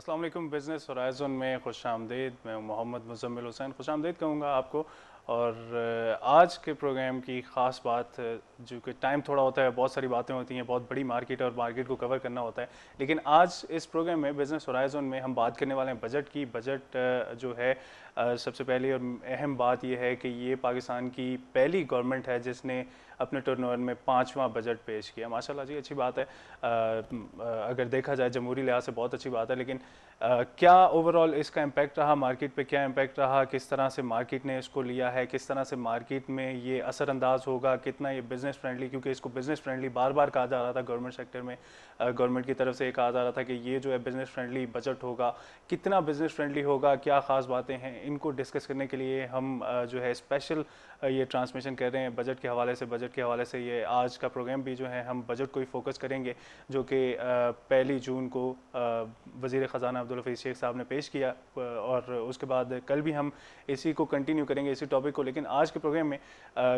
अस्सलाम वालेकुम। Business horizon में खुशामदीद। मैं मोहम्मद मुज़म्मिल हुसैन खुशामदीद कहूँगा आपको। और आज के प्रोग्राम की ख़ास बात, जो कि टाइम थोड़ा होता है, बहुत सारी बातें होती हैं, बहुत बड़ी मार्केट है और मार्केट को कवर करना होता है। लेकिन आज इस प्रोग्राम में बिज़नेस होराइज़न में हम बात करने वाले हैं बजट की। बजट जो है, सबसे पहली और अहम बात यह है कि ये पाकिस्तान की पहली गवर्नमेंट है जिसने अपने टर्नओवर में 5वां बजट पेश किया। माशाल्लाह जी, अच्छी बात है। अगर देखा जाए जमहूरी लिहाज से बहुत अच्छी बात है। लेकिन क्या ओवरऑल इसका इम्पैक्ट रहा मार्केट पे, क्या इम्पैक्ट रहा, किस तरह से मार्केट ने इसको लिया है, किस तरह से मार्केट में ये असरअंदाज होगा, कितना ये बिज़नेस फ्रेंडली, क्योंकि इसको बिज़नेस फ्रेंडली बार बार कहा जा रहा था गवर्नमेंट सेक्टर में, गवर्नमेंट की तरफ से ये कहा जा रहा था कि ये जो है बिज़नेस फ्रेंडली बजट होगा। कितना बिज़नेस फ्रेंडली होगा, क्या ख़ास बातें हैं, इनको डिस्कस करने के लिए हम जो है स्पेशल ये ट्रांसमिशन कर रहे हैं बजट के हवाले से। बजट के हवाले से ये आज का प्रोग्राम भी जो है हम बजट को ही फोकस करेंगे, जो कि 1 जून को वज़ीर ख़जाना अब्दुल हफीज़ शेख साहब ने पेश किया। और उसके बाद कल भी हम इसी को कंटिन्यू करेंगे, इसी टॉपिक को। लेकिन आज के प्रोग्राम में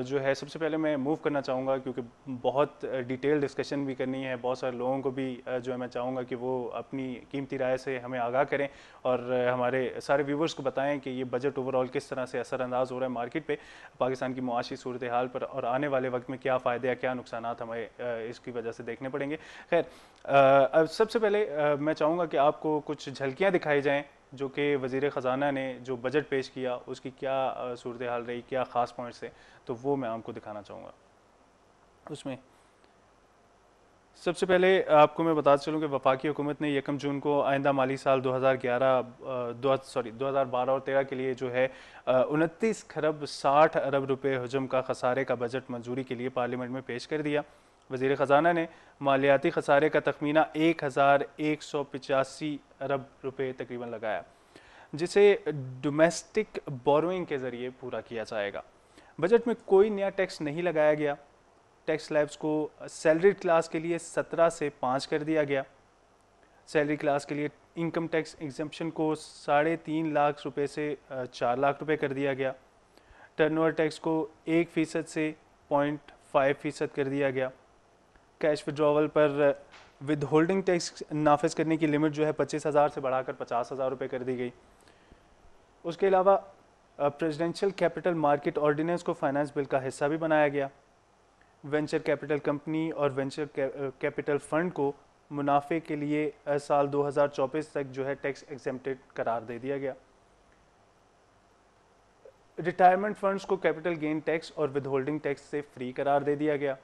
जो है सबसे पहले मैं मूव करना चाहूँगा, क्योंकि बहुत डिटेल डिस्कशन भी करनी है, बहुत सारे लोगों को भी जो है मैं चाहूँगा कि वो अपनी कीमती राय से हमें आगाह करें और हमारे सारे व्यूवर्स को बताएं कि ये बजट ओवरऑल किस तरह से असरअंदाज हो रहा है मार्केट पे, पाकिस्तान की मुआशी सूरत हाल पर, और आने वाले वक्त में क्या फ़ायदे या क्या नुकसान हमें इसकी वजह से देखने पड़ेंगे। खैर, अब सबसे पहले मैं चाहूँगा कि आपको कुछ झलकियाँ दिखाई जाएँ जो कि वज़ीर ख़जाना ने जो बजट पेश किया उसकी क्या सूरत हाल रही, क्या ख़ास पॉइंट्स थे, तो वो मैं आपको दिखाना चाहूँगा। उसमें सबसे पहले आपको मैं बताता चलूँ कि वफाकी हुकूमत ने 1 जून को आइंदा माली साल 2012 और 13 के लिए जो है 29 खरब 60 अरब रुपए हजम का खसारे का बजट मंजूरी के लिए पार्लियामेंट में पेश कर दिया। वज़ीर ख़जाना ने मालियाती खसारे का तखमीना 1185 अरब रुपए तकरीबन लगाया, जिसे डोमेस्टिक बोरोइंग के ज़रिए पूरा किया जाएगा। बजट में कोई नया टैक्स नहीं लगाया गया। टैक्स स्लैब्स को सैलरी क्लास के लिए 17 से 5 कर दिया गया। सैलरी क्लास के लिए इनकम टैक्स एग्जम्पशन को 3.5 लाख रुपए से 4 लाख रुपए कर दिया गया। टर्नओवर टैक्स को 1% से 0.5% कर दिया गया। कैश विड्रॉवल पर विद होल्डिंग टैक्स नाफिज करने की लिमिट जो है 25,000 से बढ़ाकर 50,000 रुपये कर दी गई। उसके अलावा प्रेसिडेंशियल कैपिटल मार्केट ऑर्डिनेंस को फाइनेंस बिल का हिस्सा भी बनाया गया। वेंचर कैपिटल कंपनी और वेंचर कैपिटल फंड को मुनाफे के लिए साल 2024 तक जो है टैक्स एग्जेम्प्टेड करार दे दिया गया। रिटायरमेंट फंड्स को कैपिटल गेन टैक्स और विदहोल्डिंग टैक्स से फ्री करार दे दिया गया।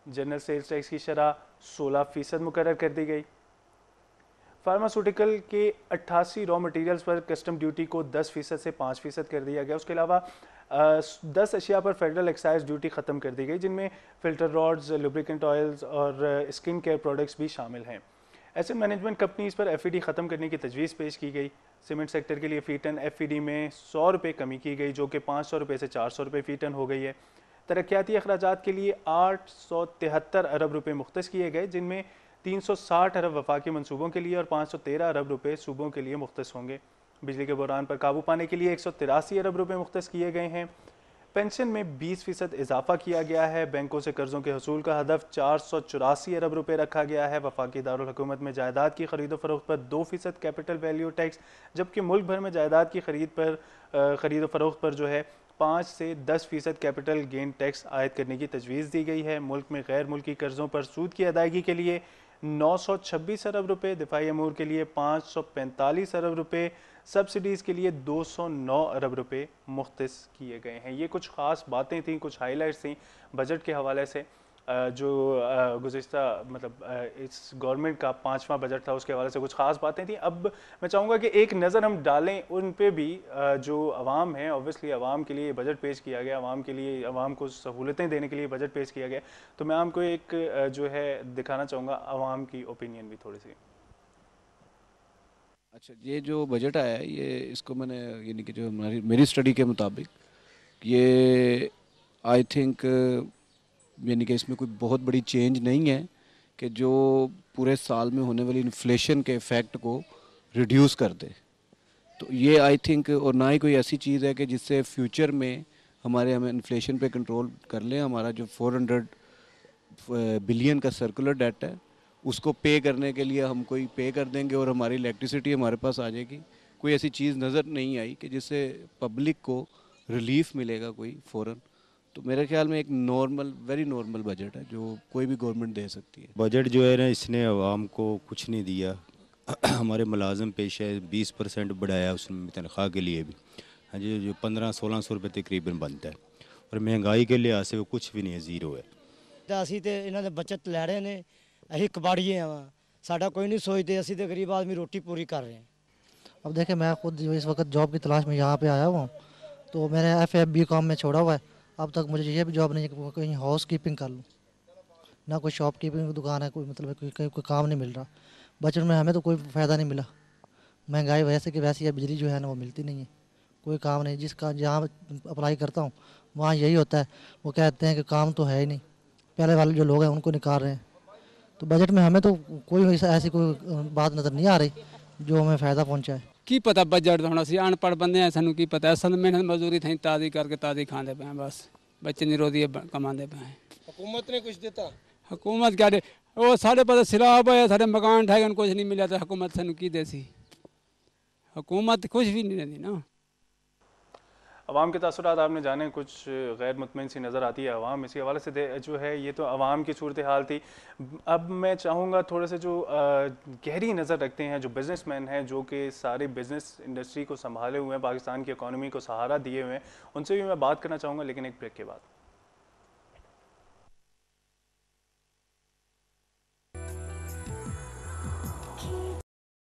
जनरल सेल्स टैक्स की शरह 16% मुकर्रर कर दी गई। फार्मास्यूटिकल के 88 रॉ मटेरियल्स पर कस्टम ड्यूटी को 10% से 5% कर दिया गया। उसके अलावा 10 अशिया पर फेडरल एक्साइज ड्यूटी ख़त्म कर दी गई, जिनमें फिल्टर रॉड्स, लुब्रिकेंट ऑयल्स और स्किन केयर प्रोडक्ट्स भी शामिल हैं। एसेट मैनेजमेंट कंपनीज पर एफईडी ख़त्म करने की तजवीज़ पेश की गई। सीमेंट सेक्टर के लिए फ़ी टन एफईडी में 100 रुपये कमी की गई, जो कि 500 रुपये से 400 रुपये फ़ी टन हो गई है। तरक्याती अखराजात के लिए 873 अरब रुपये मुख्तस किए गए, जिनमें 360 अरब वफाकी मनसूबों के लिए और 513 अरब रुपये सूबों के लिए मुख्तस होंगे। बिजली के बहरान पर काबू पाने के लिए 183 अरब रुपये मुख्तस किए गए हैं। पेंशन में 20% इजाफा किया गया है। बैंकों से कर्जों के हसूल का हदफ 484 अरब रुपये रखा गया है। वफाकी दारुल हुकूमत में जायदाद की खरीदो फरोख्त पर 2% कैपिटल वैल्यू टैक्स, जबकि मुल्क भर में जायदाद की खरीदो फरोख्त पर जो है 5 से 10% कैपिटल गेन टैक्स आयद करने की तजवीज़ दी गई है। मुल्क में गैर मुल्की कर्जों पर सूद की अदायगी के लिए 926 अरब रुपये, दिफाई अमूर के लिए 545 अरब रुपये, सब्सिडीज़ के लिए 209 अरब रुपये मुख्तस किए गए हैं। ये कुछ ख़ास बातें थीं, कुछ हाईलाइट्स थीं बजट के हवाले से, जो गुज़िश्ता इस गवर्नमेंट का 5वां बजट था, उसके हवाले से कुछ ख़ास बातें थी। अब मैं चाहूँगा कि एक नज़र हम डालें उन पे भी जो अवाम है। ऑब्वियसली अवाम के लिए बजट पेश किया गया, अवाम के लिए, अवाम को सहूलतें देने के लिए बजट पेश किया गया। तो मैं आपको एक जो है दिखाना चाहूँगा अवाम की ओपिनियन भी थोड़ी सी। अच्छा, ये जो बजट आया है, ये इसको मैंने यानी कि जो मेरी स्टडी के मुताबिक ये आई थिंक यानी कि इसमें कोई बहुत बड़ी चेंज नहीं है कि जो पूरे साल में होने वाली इन्फ्लेशन के इफ़ेक्ट को रिड्यूस कर दे। तो ये आई थिंक, और ना ही कोई ऐसी चीज़ है कि जिससे फ्यूचर में हमें इन्फ्लेशन पे कंट्रोल कर लें। हमारा जो 400 बिलियन का सर्कुलर डेट है उसको पे करने के लिए हम कोई पे कर देंगे और हमारी इलेक्ट्रिसिटी हमारे पास आ जाएगी। कोई ऐसी चीज़ नज़र नहीं आई कि जिससे पब्लिक को रिलीफ मिलेगा कोई फ़ौरन। तो मेरे ख्याल में एक नॉर्मल, वेरी नॉर्मल बजट है जो कोई भी गवर्नमेंट दे सकती है। बजट जो है ना, इसने आवाम को कुछ नहीं दिया। हमारे मुलाजम पेशा है 20% बढ़ाया उसमें तनख्वाह के लिए भी। हाँ जी, जो 1500-1600 रुपये तकरीबन बनता है, और महंगाई के लिहाज से वो कुछ भी नहीं है, ज़ीरो है। ਅਸੀਂ ਤੇ ਇਹਨਾਂ ਦੇ ਬਚਤ ਲੈ ਰਹੇ ਨੇ, ਅਸੀਂ ਕਬਾੜੀਏ ਆ, ਸਾਡਾ ਕੋਈ नहीं सोचते, ਅਸੀਂ ਤੇ गरीब आदमी रोटी पूरी कर रहे हैं। अब देखें, मैं खुद जो इस वक्त जॉब की तलाश में यहाँ पे आया हुआ हूँ, तो मैंने FFB कॉम में छोड़ा हुआ है। अब तक मुझे ये भी जॉब नहीं है कि कहीं हाउस कीपिंग कर लूँ, ना कोई शॉप कीपिंग की दुकान है, कोई मतलब कोई काम नहीं मिल रहा। बजट में हमें तो कोई फ़ायदा नहीं मिला। महंगाई वैसे कि वैसी है, बिजली जो है ना वो मिलती नहीं है, कोई काम नहीं। जिसका जहाँ अप्लाई करता हूँ वहाँ यही होता है, वो कहते हैं कि काम तो है ही नहीं, पहले वाले जो लोग हैं उनको निकाल रहे हैं। तो बजट में हमें तो कोई ऐसी कोई बात नज़र नहीं आ रही जो हमें फ़ायदा पहुँचाए। की पता बजट होना सी, अनपढ़ बंदे हैं, सानू की पता। असल मेहनत मजदूरी थी, ताज़ी करके ताज़ी खाते पे हैं, बस बच्चे नहीं रोती कमाते पे हैं। हुकूमत ने कुछ देता? हुकूमत क्या दे, वो साढ़े पास सिलाब है, साढ़े मकान ठाए, कुछ नहीं मिला, तो हुकूमत सानू की देसी? हुकूमत कुछ भी नहीं देती ना। अवाम के तासुरात आपने जाने, कुछ गैर मुतमईन सी नज़र आती है अवाम, इसी हवाले से जो है ये तो अवाम की सूरत हाल थी। अब मैं चाहूँगा थोड़े से जो गहरी नज़र रखते हैं, जो बिज़नेसमैन हैं, जो कि सारी बिज़नेस इंडस्ट्री को संभाले हुए हैं, पाकिस्तान की इकॉनमी को सहारा दिए हुए हैं, उनसे भी मैं बात करना चाहूँगा, लेकिन एक ब्रेक के बाद।